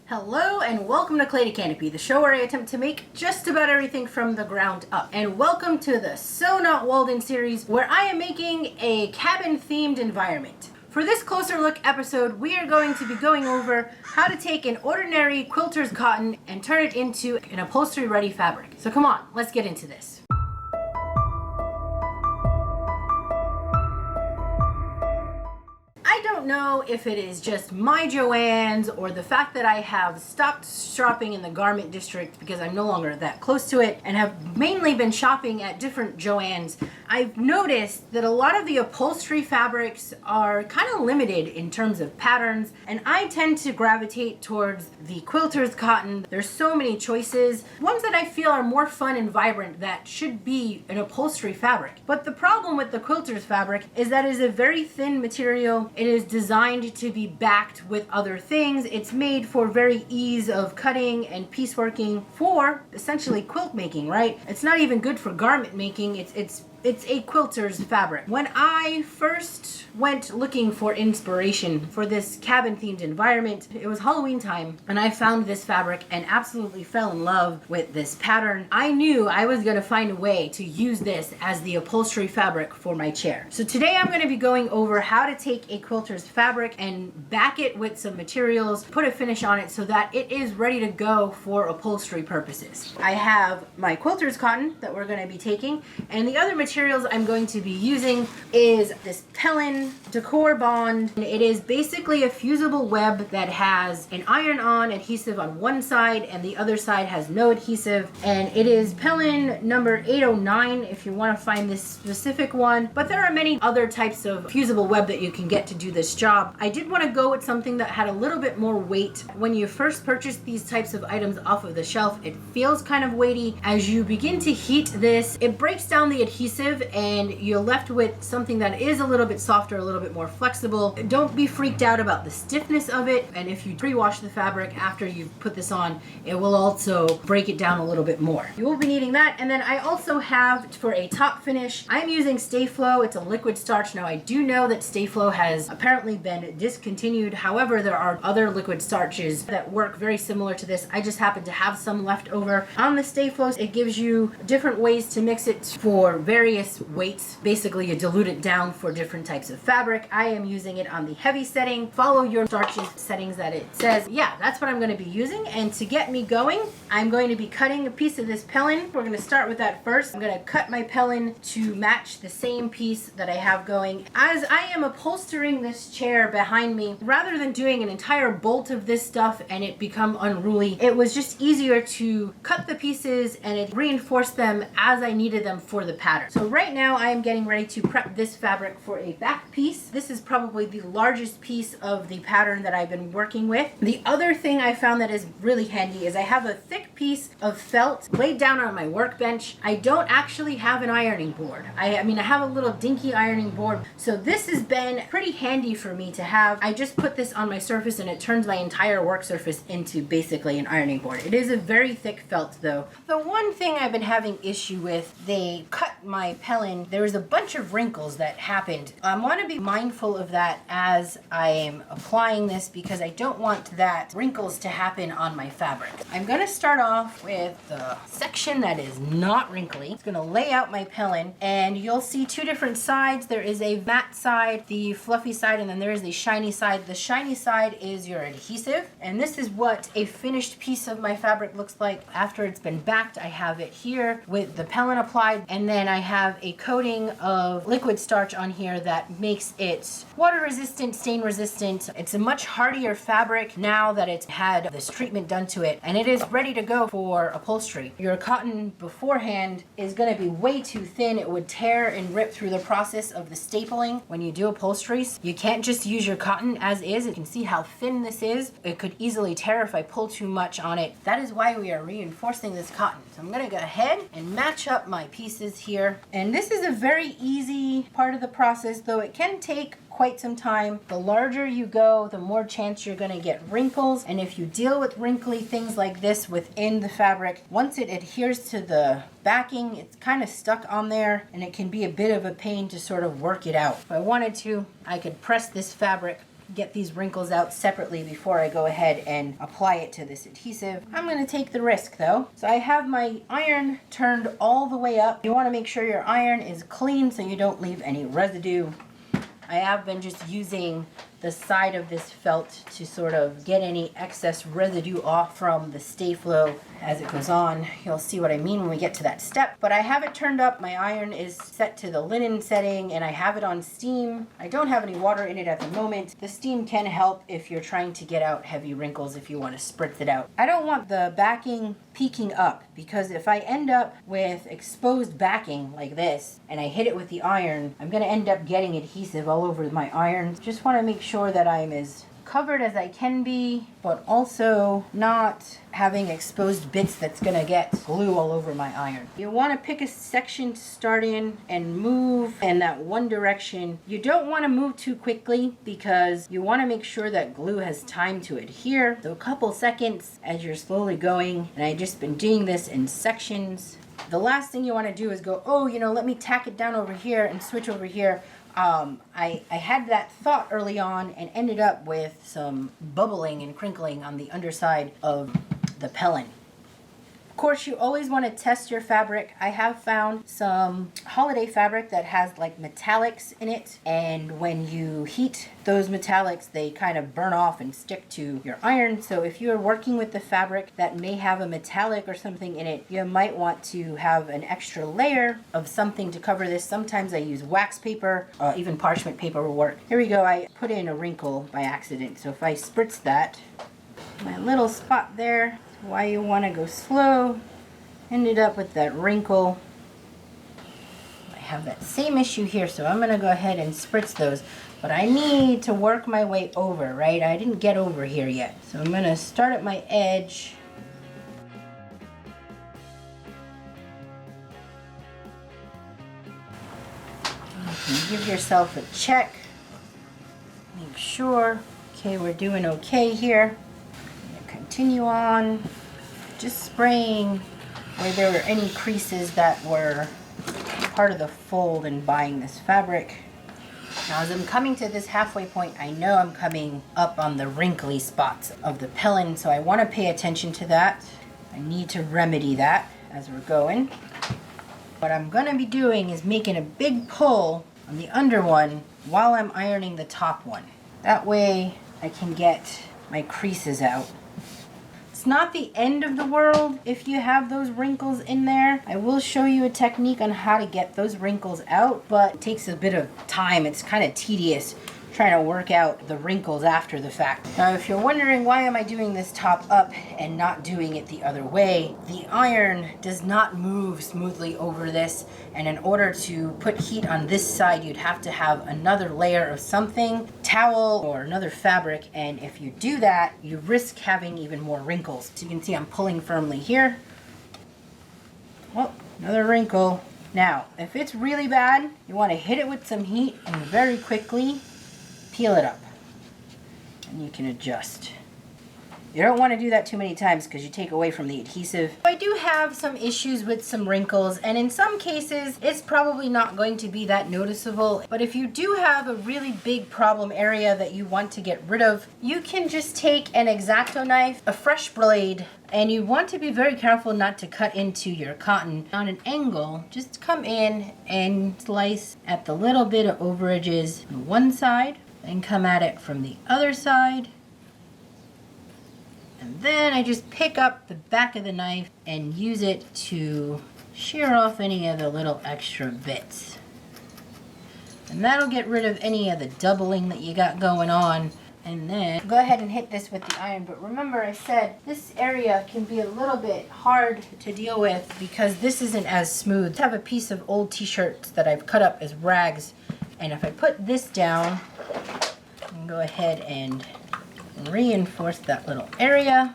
Hello and welcome to Clay to Canopy, the show where I attempt to make just about everything from the ground up. And welcome to the So Not Walden series, where I am making a cabin-themed environment. For this closer look episode, we are going to be going over how to take an ordinary Quilters cotton and turn it into an upholstery-ready fabric. So come on, let's get into this. I don't know if it is just my Joann's or the fact that I have stopped shopping in the garment district because I'm no longer that close to it and have mainly been shopping at different Joann's. I've noticed that a lot of the upholstery fabrics are kind of limited in terms of patterns, and I tend to gravitate towards the Quilters cotton. There's so many choices, ones that I feel are more fun and vibrant that should be an upholstery fabric. But the problem with the Quilters fabric is that it is a very thin material. It is designed to be backed with other things. It's made for very ease of cutting and pieceworking for essentially quilt making, right? It's not even good for garment making. It's a Quilters fabric. When I first went looking for inspiration for this cabin-themed environment, it was Halloween time, and I found this fabric and absolutely fell in love with this pattern. I knew I was going to find a way to use this as the upholstery fabric for my chair. So today I'm going to be going over how to take a Quilters fabric and back it with some materials, put a finish on it so that it is ready to go for upholstery purposes. I have my Quilters cotton that we're going to be taking, and the other materials I'm going to be using is this Pellin Decor Bond. It is basically a fusible web that has an iron-on adhesive on one side and the other side has no adhesive, and it is Pellin number 809 if you want to find this specific one, but there are many other types of fusible web that you can get to do this job. I did want to go with something that had a little bit more weight. When you first purchase these types of items off of the shelf, it feels kind of weighty. As you begin to heat this, it breaks down the adhesive and you're left with something that is a little bit softer, a little bit more flexible. Don't be freaked out about the stiffness of it, and if you pre-wash the fabric after you put this on, it will also break it down a little bit more. You will be needing that. And then I also have, for a top finish, I'm using Stay Flow. It's a liquid starch. Now I do know that Stay Flow has apparently been discontinued. However, there are other liquid starches that work very similar to this. I just happen to have some left over. On the Stay Flow, it gives you different ways to mix it for various weights. Basically, you dilute it down for different types of fabric. I am using it on the heavy setting. Follow your starches settings that it says. Yeah, that's what I'm going to be using. And to get me going, I'm going to be cutting a piece of this Pellin. We're going to start with that first. I'm going to cut my Pellin to match the same piece that I have going. As I am upholstering this chair behind me, rather than doing an entire bolt of this stuff and it become unruly, it was just easier to cut the pieces and it reinforced them as I needed them for the pattern. So right now I am getting ready to prep this fabric for a back piece. This is probably the largest piece of the pattern that I've been working with. The other thing I found that is really handy is I have a thick piece of felt laid down on my workbench. I don't actually have an ironing board. I mean, I have a little dinky ironing board, so this has been pretty handy for me to have. I just put this on my surface and it turns my entire work surface into basically an ironing board. It is a very thick felt though. The one thing I've been having issue with, they cut my Pellin. There was a bunch of wrinkles that happened. I want to be mindful of that as I am applying this because I don't want that wrinkles to happen on my fabric. I'm going to start off with the section that is not wrinkly. It's going to lay out my Pellin, and you'll see two different sides. There is a matte side, the fluffy side, and then there is the shiny side. The shiny side is your adhesive, and this is what a finished piece of my fabric looks like after it's been backed. I have it here with the Pellin applied, and then I have a coating of liquid starch on here that makes it water resistant, stain resistant. It's a much hardier fabric now that it's had this treatment done to it, and it is ready to go for upholstery. Your cotton beforehand is going to be way too thin. It would tear and rip through the process of the stapling when you do upholsteries. You can't just use your cotton as is. You can see how thin this is. It could easily tear if I pull too much on it. That is why we are reinforcing this cotton. So I'm going to go ahead and match up my pieces here. And this is a very easy part of the process, though it can take quite some time. The larger you go, the more chance you're going to get wrinkles. And if you deal with wrinkly things like this within the fabric, once it adheres to the backing, it's kind of stuck on there and it can be a bit of a pain to sort of work it out. If I wanted to, I could press this fabric get these wrinkles out separately before I go ahead and apply it to this adhesive. I'm going to take the risk though. So I have my iron turned all the way up. You want to make sure your iron is clean so you don't leave any residue. I have been just using the side of this felt to sort of get any excess residue off from the stay flow as it goes on. You'll see what I mean when we get to that step. But I have it turned up. My iron is set to the linen setting and I have it on steam. I don't have any water in it at the moment. The steam can help if you're trying to get out heavy wrinkles if you want to spritz it out. I don't want the backing peeking up because if I end up with exposed backing like this and I hit it with the iron, I'm going to end up getting adhesive all over my iron. Just want to make sure that I'm as covered as I can be, but also not having exposed bits that's gonna get glue all over my iron. You want to pick a section to start in and move in that one direction. You don't want to move too quickly because you want to make sure that glue has time to adhere. So a couple seconds as you're slowly going, and I've just been doing this in sections. The last thing you want to do is go, oh, let me tack it down over here and switch over here. I had that thought early on and ended up with some bubbling and crinkling on the underside of the pellin. Of course, you always want to test your fabric. I have found some holiday fabric that has like metallics in it, and when you heat those metallics, they kind of burn off and stick to your iron. So if you're working with the fabric that may have a metallic or something in it, you might want to have an extra layer of something to cover this. Sometimes I use wax paper, even parchment paper will work. Here we go. I put in a wrinkle by accident. So if I spritz that, my little spot there, why you want to go slow, ended up with that wrinkle. I have that same issue here, so I'm going to go ahead and spritz those, but I need to work my way over, right? I didn't get over here yet, so I'm going to start at my edge. You can give yourself a check, make sure, okay, we're doing okay here. Continue on, just spraying where there were any creases that were part of the fold in buying this fabric. Now as I'm coming to this halfway point, I know I'm coming up on the wrinkly spots of the pellin, so I want to pay attention to that. I need to remedy that as we're going. What I'm going to be doing is making a big pull on the under one while I'm ironing the top one. That way I can get my creases out. It's not the end of the world if you have those wrinkles in there. I will show you a technique on how to get those wrinkles out, but it takes a bit of time. It's kind of tedious trying to work out the wrinkles after the fact. Now, if you're wondering why am I doing this top up and not doing it the other way, the iron does not move smoothly over this, and in order to put heat on this side, you'd have to have another layer of something, towel or another fabric, and if you do that, you risk having even more wrinkles. So you can see I'm pulling firmly here. Oh, another wrinkle. Now, if it's really bad, you want to hit it with some heat and very quickly peel it up, and you can adjust. You don't want to do that too many times because you take away from the adhesive. I do have some issues with some wrinkles, and in some cases it's probably not going to be that noticeable, but if you do have a really big problem area that you want to get rid of, you can just take an X-Acto knife, a fresh blade, and you want to be very careful not to cut into your cotton on an angle. Just come in and slice at the little bit of overages on one side and come at it from the other side. And then I just pick up the back of the knife and use it to shear off any of the little extra bits. And that'll get rid of any of the doubling that you got going on. And then go ahead and hit this with the iron. But remember, I said this area can be a little bit hard to deal with because this isn't as smooth. I have a piece of old t-shirts that I've cut up as rags. And if I put this down, I can go ahead and reinforce that little area.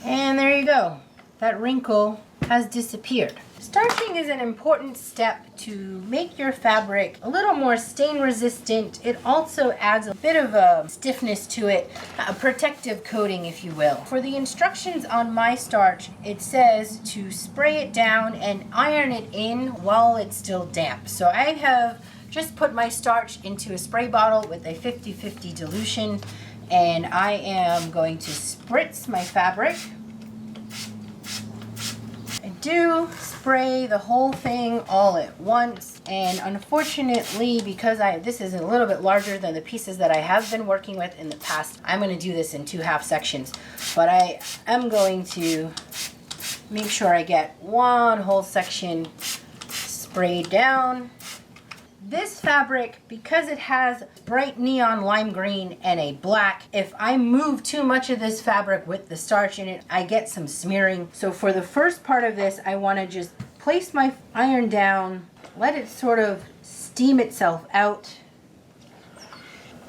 And there you go. That wrinkle has disappeared. Starching is an important step to make your fabric a little more stain resistant. It also adds a bit of a stiffness to it, a protective coating, if you will. For the instructions on my starch, it says to spray it down and iron it in while it's still damp. So I have just put my starch into a spray bottle with a 50-50 dilution, and I am going to spritz my fabric. I do spray the whole thing all at once, and unfortunately, because this is a little bit larger than the pieces that I have been working with in the past, I'm going to do this in 2 half sections, but I am going to make sure I get one whole section sprayed down. This fabric, because it has bright neon lime green and a black, if I move too much of this fabric with the starch in it, I get some smearing. So for the first part of this, I want to just place my iron down, let it sort of steam itself out.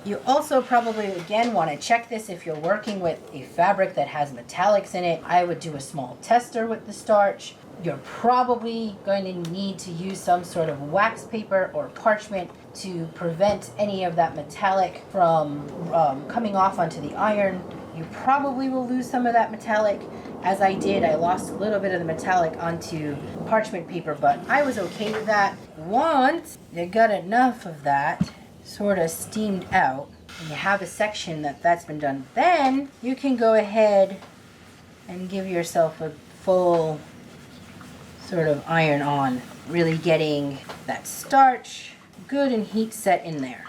You also probably, again, want to check this if you're working with a fabric that has metallics in it. I would do a small tester with the starch. You're probably going to need to use some sort of wax paper or parchment to prevent any of that metallic from coming off onto the iron. You probably will lose some of that metallic. As I did, I lost a little bit of the metallic onto parchment paper, but I was okay with that. Once you got enough of that sort of steamed out, and you have a section that's been done, then you can go ahead and give yourself a full sort of iron on, really getting that starch good and heat set in there.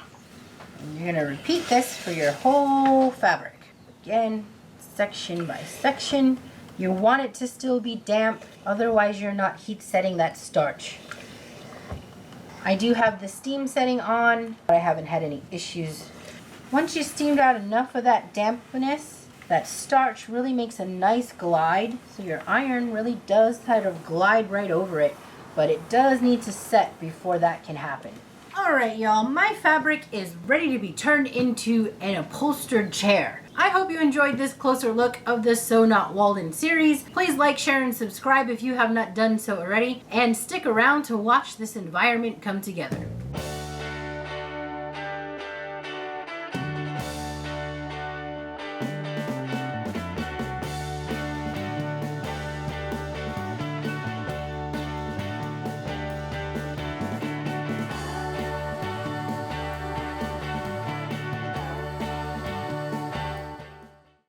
And you're going to repeat this for your whole fabric. Again, section by section. You want it to still be damp, otherwise you're not heat setting that starch. I do have the steam setting on, but I haven't had any issues. Once you steamed out enough of that dampness, that starch really makes a nice glide, so your iron really does kind of glide right over it, but it does need to set before that can happen. Alright y'all, my fabric is ready to be turned into an upholstered chair. I hope you enjoyed this closer look of the Sew Not Walden series. Please like, share, and subscribe if you have not done so already, and stick around to watch this environment come together.